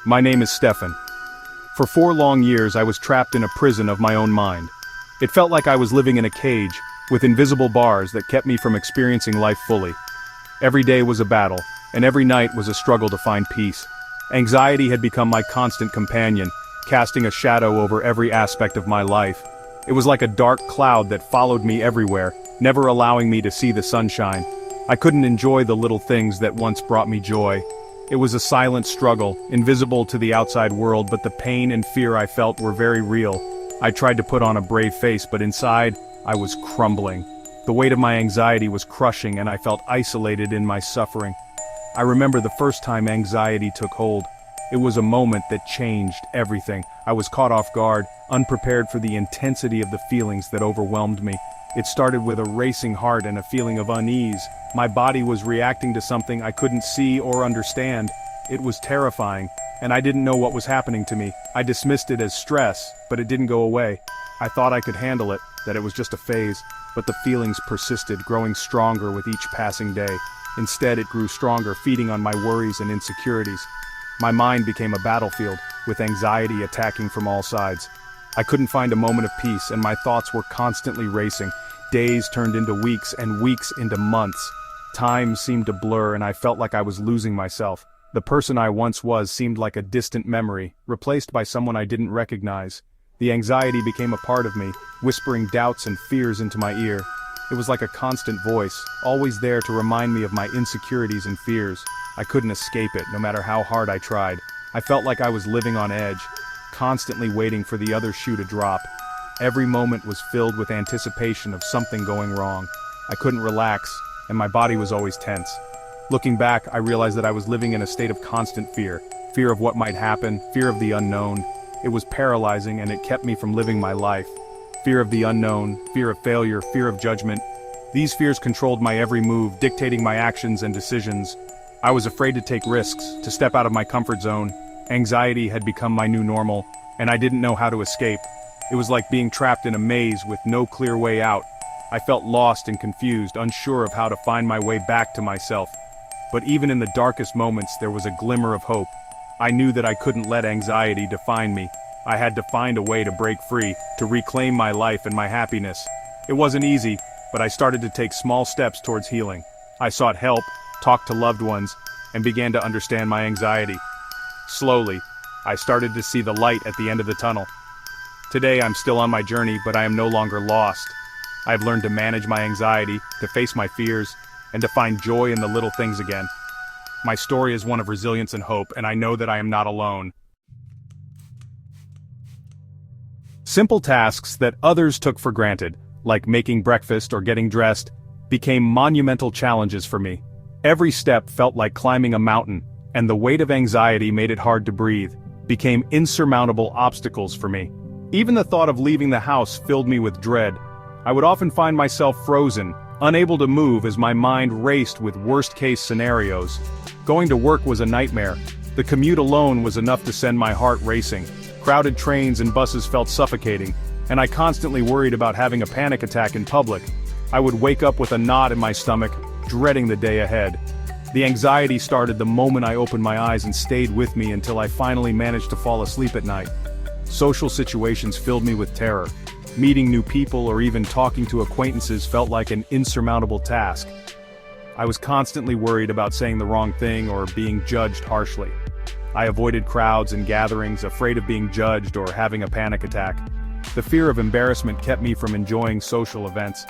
My name is Stefan. For 4 long years I was trapped in a prison of my own mind. It felt like I was living in a cage, with invisible bars that kept me from experiencing life fully. Every day was a battle, and every night was a struggle to find peace. Anxiety had become my constant companion, casting a shadow over every aspect of my life. It was like a dark cloud that followed me everywhere, never allowing me to see the sunshine. I couldn't enjoy the little things that once brought me joy. It was a silent struggle, invisible to the outside world, but the pain and fear I felt were very real. I tried to put on a brave face, but inside, I was crumbling. The weight of my anxiety was crushing, and I felt isolated in my suffering. I remember the first time anxiety took hold. It was a moment that changed everything. I was caught off guard, unprepared for the intensity of the feelings that overwhelmed me. It started with a racing heart and a feeling of unease. My body was reacting to something I couldn't see or understand. It was terrifying, and I didn't know what was happening to me. I dismissed it as stress, but it didn't go away. I thought I could handle it, that it was just a phase, but the feelings persisted, growing stronger with each passing day. Instead, it grew stronger, feeding on my worries and insecurities. My mind became a battlefield, with anxiety attacking from all sides. I couldn't find a moment of peace, and my thoughts were constantly racing. Days turned into weeks, and weeks into months. Time seemed to blur, and I felt like I was losing myself. The person I once was seemed like a distant memory, replaced by someone I didn't recognize. The anxiety became a part of me, whispering doubts and fears into my ear. It was like a constant voice, always there to remind me of my insecurities and fears. I couldn't escape it, no matter how hard I tried. I felt like I was living on edge, constantly waiting for the other shoe to drop. Every moment was filled with anticipation of something going wrong. I couldn't relax, and my body was always tense. Looking back, I realized that I was living in a state of constant fear. Fear of what might happen, fear of the unknown. It was paralyzing, and it kept me from living my life. Fear of the unknown, fear of failure, fear of judgment. These fears controlled my every move, dictating my actions and decisions. I was afraid to take risks, to step out of my comfort zone. Anxiety had become my new normal, and I didn't know how to escape. It was like being trapped in a maze with no clear way out. I felt lost and confused, unsure of how to find my way back to myself. But even in the darkest moments, there was a glimmer of hope. I knew that I couldn't let anxiety define me. I had to find a way to break free, to reclaim my life and my happiness. It wasn't easy, but I started to take small steps towards healing. I sought help, talked to loved ones, and began to understand my anxiety. Slowly, I started to see the light at the end of the tunnel. Today I'm still on my journey, but I am no longer lost. I've learned to manage my anxiety, to face my fears, and to find joy in the little things again. My story is one of resilience and hope, and I know that I am not alone. Simple tasks that others took for granted, like making breakfast or getting dressed, became monumental challenges for me. Every step felt like climbing a mountain, and the weight of anxiety made it hard to breathe, became insurmountable obstacles for me. Even the thought of leaving the house filled me with dread. I would often find myself frozen, unable to move as my mind raced with worst-case scenarios. Going to work was a nightmare. The commute alone was enough to send my heart racing. Crowded trains and buses felt suffocating, and I constantly worried about having a panic attack in public. I would wake up with a knot in my stomach, dreading the day ahead. The anxiety started the moment I opened my eyes and stayed with me until I finally managed to fall asleep at night. Social situations filled me with terror. Meeting new people or even talking to acquaintances felt like an insurmountable task. I was constantly worried about saying the wrong thing or being judged harshly. I avoided crowds and gatherings, afraid of being judged or having a panic attack. The fear of embarrassment kept me from enjoying social events,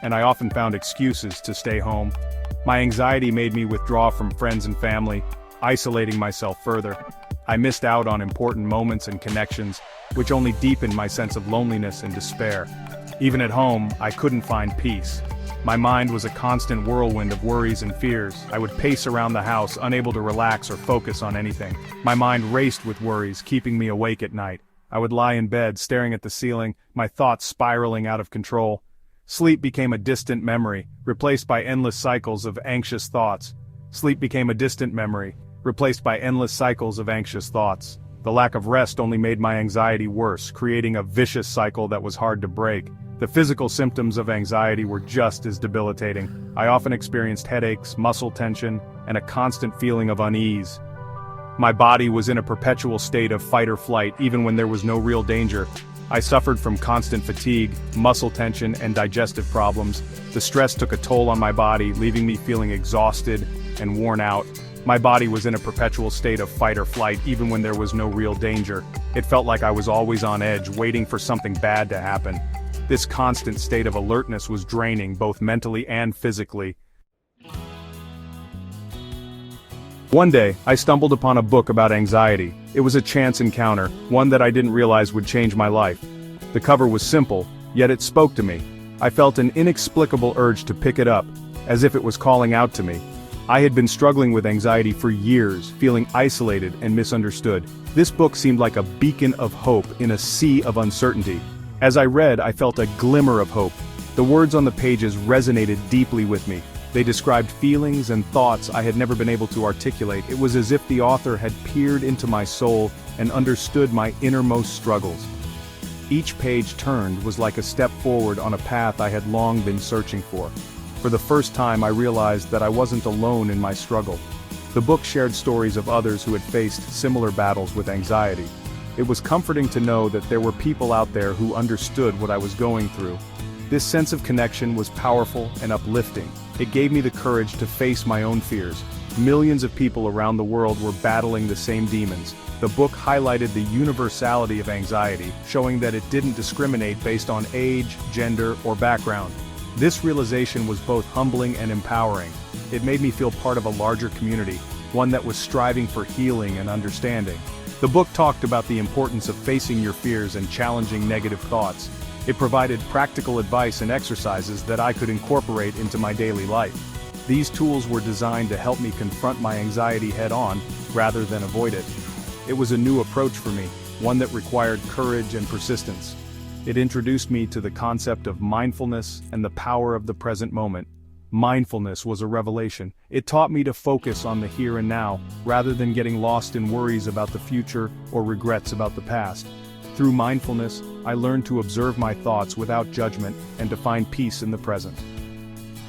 and I often found excuses to stay home. My anxiety made me withdraw from friends and family, isolating myself further. I missed out on important moments and connections, which only deepened my sense of loneliness and despair. Even at home, I couldn't find peace. My mind was a constant whirlwind of worries and fears. I would pace around the house, unable to relax or focus on anything. My mind raced with worries, keeping me awake at night. I would lie in bed, staring at the ceiling, my thoughts spiraling out of control. Sleep became a distant memory, replaced by endless cycles of anxious thoughts. Sleep became a distant memory, replaced by endless cycles of anxious thoughts. The lack of rest only made my anxiety worse, creating a vicious cycle that was hard to break. The physical symptoms of anxiety were just as debilitating. I often experienced headaches, muscle tension, and a constant feeling of unease. My body was in a perpetual state of fight or flight even when there was no real danger. I suffered from constant fatigue, muscle tension, and digestive problems. The stress took a toll on my body, leaving me feeling exhausted and worn out. My body was in a perpetual state of fight or flight even when there was no real danger. It felt like I was always on edge, waiting for something bad to happen. This constant state of alertness was draining, both mentally and physically. One day, I stumbled upon a book about anxiety. It was a chance encounter, one that I didn't realize would change my life. The cover was simple, yet it spoke to me. I felt an inexplicable urge to pick it up, as if it was calling out to me. I had been struggling with anxiety for years, feeling isolated and misunderstood. This book seemed like a beacon of hope in a sea of uncertainty. As I read, I felt a glimmer of hope. The words on the pages resonated deeply with me. They described feelings and thoughts I had never been able to articulate. It was as if the author had peered into my soul and understood my innermost struggles. Each page turned was like a step forward on a path I had long been searching for. For the first time, I realized that I wasn't alone in my struggle. The book shared stories of others who had faced similar battles with anxiety. It was comforting to know that there were people out there who understood what I was going through. This sense of connection was powerful and uplifting. It gave me the courage to face my own fears. Millions of people around the world were battling the same demons. The book highlighted the universality of anxiety, showing that it didn't discriminate based on age, gender, or background. This realization was both humbling and empowering. It made me feel part of a larger community, one that was striving for healing and understanding. The book talked about the importance of facing your fears and challenging negative thoughts. It provided practical advice and exercises that I could incorporate into my daily life. These tools were designed to help me confront my anxiety head-on, rather than avoid it. It was a new approach for me, one that required courage and persistence. It introduced me to the concept of mindfulness and the power of the present moment. Mindfulness was a revelation. It taught me to focus on the here and now, rather than getting lost in worries about the future or regrets about the past. Through mindfulness, I learned to observe my thoughts without judgment and to find peace in the present.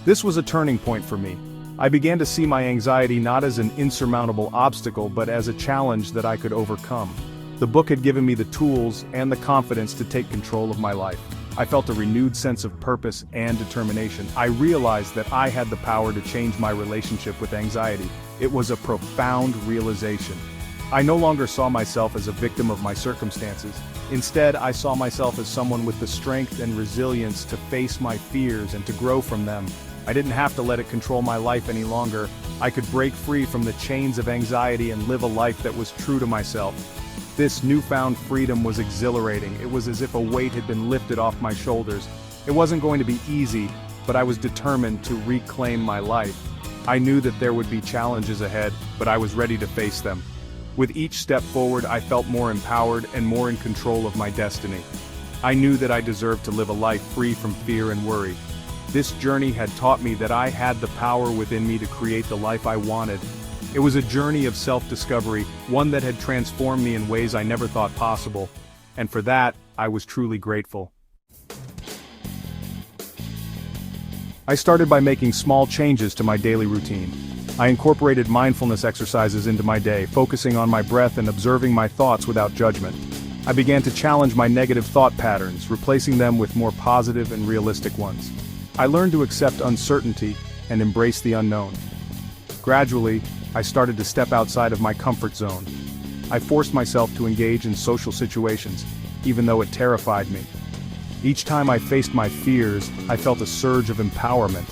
This was a turning point for me. I began to see my anxiety not as an insurmountable obstacle but as a challenge that I could overcome. The book had given me the tools and the confidence to take control of my life. I felt a renewed sense of purpose and determination. I realized that I had the power to change my relationship with anxiety. It was a profound realization. I no longer saw myself as a victim of my circumstances. Instead, I saw myself as someone with the strength and resilience to face my fears and to grow from them. I didn't have to let it control my life any longer. I could break free from the chains of anxiety and live a life that was true to myself. This newfound freedom was exhilarating. It was as if a weight had been lifted off my shoulders. It wasn't going to be easy, but I was determined to reclaim my life. I knew that there would be challenges ahead, but I was ready to face them. With each step forward, I felt more empowered and more in control of my destiny. I knew that I deserved to live a life free from fear and worry. This journey had taught me that I had the power within me to create the life I wanted. It was a journey of self-discovery, one that had transformed me in ways I never thought possible, and for that, I was truly grateful. I started by making small changes to my daily routine. I incorporated mindfulness exercises into my day, focusing on my breath and observing my thoughts without judgment. I began to challenge my negative thought patterns, replacing them with more positive and realistic ones. I learned to accept uncertainty and embrace the unknown. Gradually, I started to step outside of my comfort zone. I forced myself to engage in social situations, even though it terrified me. Each time I faced my fears, I felt a surge of empowerment.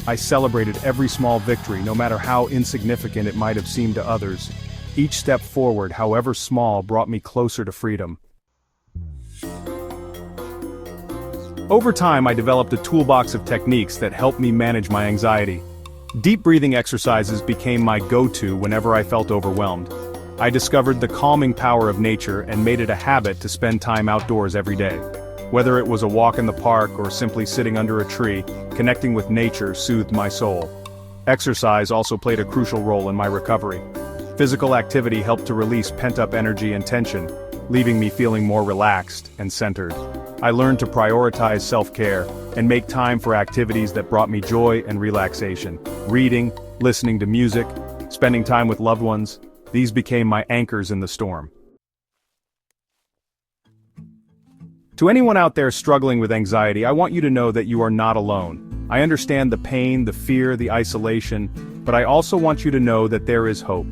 I celebrated every small victory, no matter how insignificant it might have seemed to others. Each step forward, however small, brought me closer to freedom. Over time, I developed a toolbox of techniques that helped me manage my anxiety. Deep breathing exercises became my go-to whenever I felt overwhelmed. I discovered the calming power of nature and made it a habit to spend time outdoors every day. Whether it was a walk in the park or simply sitting under a tree, connecting with nature soothed my soul. Exercise also played a crucial role in my recovery. Physical activity helped to release pent-up energy and tension, leaving me feeling more relaxed and centered. I learned to prioritize self-care and make time for activities that brought me joy and relaxation. Reading, listening to music, spending time with loved ones. These became my anchors in the storm. To anyone out there struggling with anxiety, I want you to know that you are not alone. I understand the pain, the fear, the isolation, but I also want you to know that there is hope.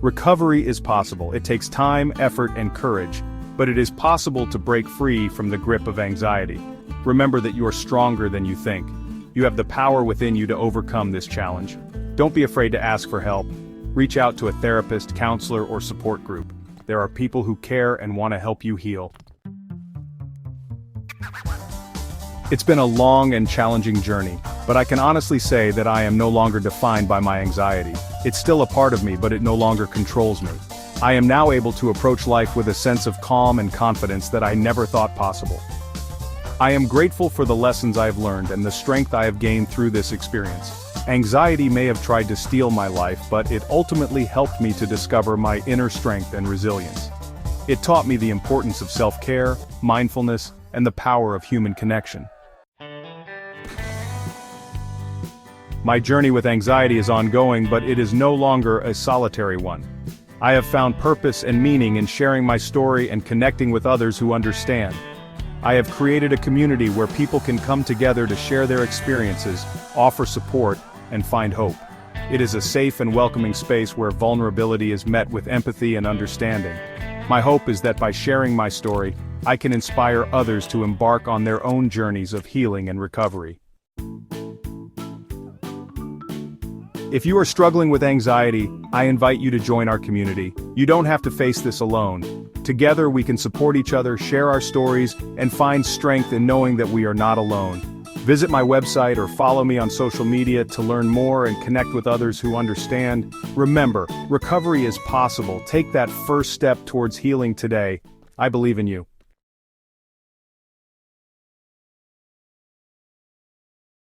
Recovery is possible. It takes time, effort, and courage, but it is possible to break free from the grip of anxiety. Remember that you are stronger than you think. You have the power within you to overcome this challenge. Don't be afraid to ask for help. Reach out to a therapist, counselor, or support group. There are people who care and want to help you heal. It's been a long and challenging journey, but I can honestly say that I am no longer defined by my anxiety. It's still a part of me, but it no longer controls me. I am now able to approach life with a sense of calm and confidence that I never thought possible. I am grateful for the lessons I have learned and the strength I have gained through this experience. Anxiety may have tried to steal my life, but it ultimately helped me to discover my inner strength and resilience. It taught me the importance of self-care, mindfulness, and the power of human connection. My journey with anxiety is ongoing, but it is no longer a solitary one. I have found purpose and meaning in sharing my story and connecting with others who understand. I have created a community where people can come together to share their experiences, offer support, and find hope. It is a safe and welcoming space where vulnerability is met with empathy and understanding. My hope is that by sharing my story, I can inspire others to embark on their own journeys of healing and recovery. If you are struggling with anxiety, I invite you to join our community. You don't have to face this alone. Together we can support each other, share our stories, and find strength in knowing that we are not alone. Visit my website or follow me on social media to learn more and connect with others who understand. Remember, recovery is possible. Take that first step towards healing today. I believe in you.